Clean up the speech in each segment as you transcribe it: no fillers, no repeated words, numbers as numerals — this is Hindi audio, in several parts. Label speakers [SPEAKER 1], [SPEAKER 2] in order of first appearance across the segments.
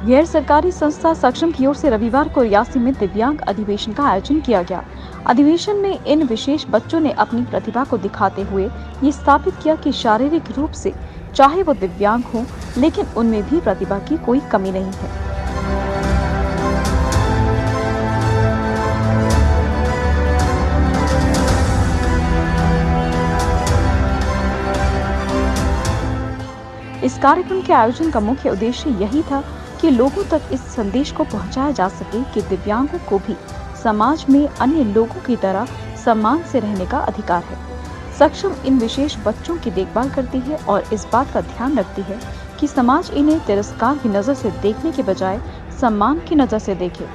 [SPEAKER 1] गैर सरकारी संस्था सक्षम की ओर से रविवार को रियासी में दिव्यांग अधिवेशन का आयोजन किया गया। अधिवेशन में इन विशेष बच्चों ने अपनी प्रतिभा को दिखाते हुए ये स्थापित किया कि शारीरिक रूप से चाहे वो दिव्यांग हो, लेकिन उनमें भी प्रतिभा की कोई कमी नहीं है। इस कार्यक्रम के आयोजन का मुख्य उद्देश्य यही था कि लोगों तक इस संदेश को पहुंचाया जा सके कि दिव्यांगों को भी समाज में अन्य लोगों की तरह सम्मान से रहने का अधिकार है। सक्षम इन विशेष बच्चों की देखभाल करती है और इस बात का ध्यान रखती है कि समाज इन्हें तिरस्कार की नजर से देखने के बजाय सम्मान की नजर से देखे।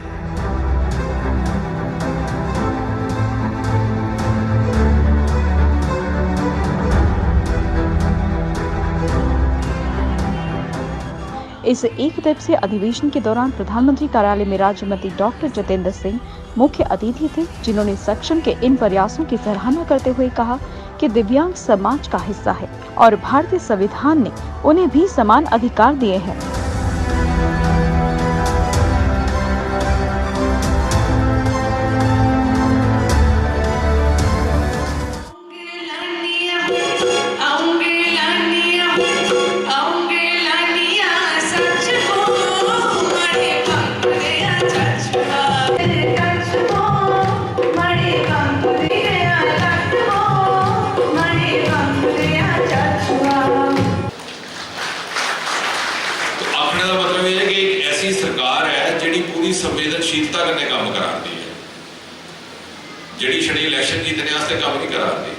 [SPEAKER 1] इस एक दिवसीय अधिवेशन के दौरान प्रधानमंत्री कार्यालय में राज्य मंत्री डॉक्टर जितेंद्र सिंह मुख्य अतिथि थे, जिन्होंने सक्षम के इन प्रयासों की सराहना करते हुए कहा कि दिव्यांग समाज का हिस्सा है और भारतीय संविधान ने उन्हें भी समान अधिकार दिए हैं।
[SPEAKER 2] मतलब ये है कि एक ऐसी सरकार है जिहड़ी पूरी संवेदनशीलता कन्नै काम कराती है, जिहड़ी छड़ी इलैक्शन जीतने वास्ते काम नहीं कराती।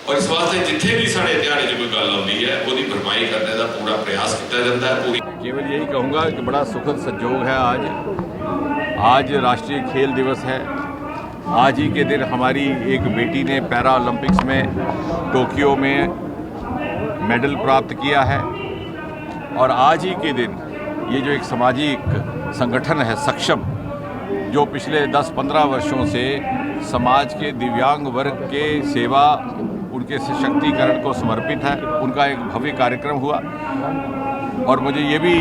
[SPEAKER 2] और इस वास्ते जिथे भी साढ़े ध्याड़े च कोई गल आती है उसकी भरपाई करने का पूरा प्रयास किया जाता है। पूरी
[SPEAKER 3] केवल यही कहूँगा कि बड़ा सुखद संजोग है आज राष्ट्रीय खेल दिवस है। आज ही के दिन हमारी एक बेटी ने पैरा ओलंपिक्स में टोक्यो में मेडल प्राप्त किया है और आज ही के दिन ये जो एक सामाजिक संगठन है सक्षम, जो पिछले 10-15 वर्षों से समाज के दिव्यांग वर्ग के सेवा, उनके सशक्तिकरण को समर्पित है, उनका एक भव्य कार्यक्रम हुआ। और मुझे ये भी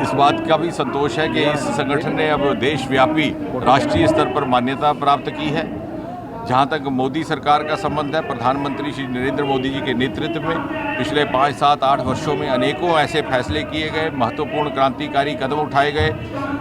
[SPEAKER 3] इस बात का भी संतोष है कि इस संगठन ने अब देशव्यापी राष्ट्रीय स्तर पर मान्यता प्राप्त की है। जहाँ तक मोदी सरकार का संबंध है, प्रधानमंत्री श्री नरेंद्र मोदी जी के नेतृत्व में पिछले 5, 7, 8 वर्षों में अनेकों ऐसे फैसले किए गए, महत्वपूर्ण क्रांतिकारी कदम उठाए गए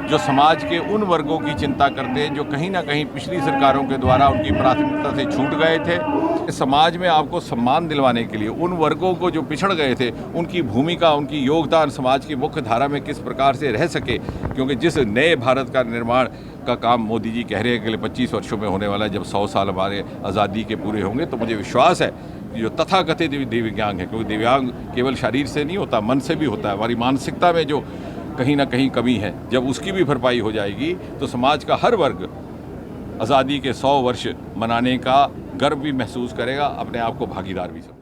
[SPEAKER 3] जो समाज के उन वर्गों की चिंता करते हैं जो कहीं ना कहीं पिछली सरकारों के द्वारा उनकी प्राथमिकता से छूट गए थे। समाज में आपको सम्मान दिलवाने के लिए उन वर्गों को जो पिछड़ गए थे, उनकी भूमिका, उनकी योगदान समाज की मुख्य धारा में किस प्रकार से रह सके, क्योंकि जिस नए भारत का निर्माण का काम मोदी जी कह रहे हैं अगले 25 वर्षों में होने वाला है, जब 100 साल हमारे आज़ादी के पूरे होंगे, तो मुझे विश्वास है जो तथाकथित दिव्यांग है, क्योंकि दिव्यांग केवल शरीर से नहीं होता, मन से भी होता है। हमारी मानसिकता में जो कहीं ना कहीं कमी है, जब उसकी भी भरपाई हो जाएगी तो समाज का हर वर्ग आज़ादी के 100 वर्ष मनाने का गर्व भी महसूस करेगा, अपने आप को भागीदार भी समझेगा।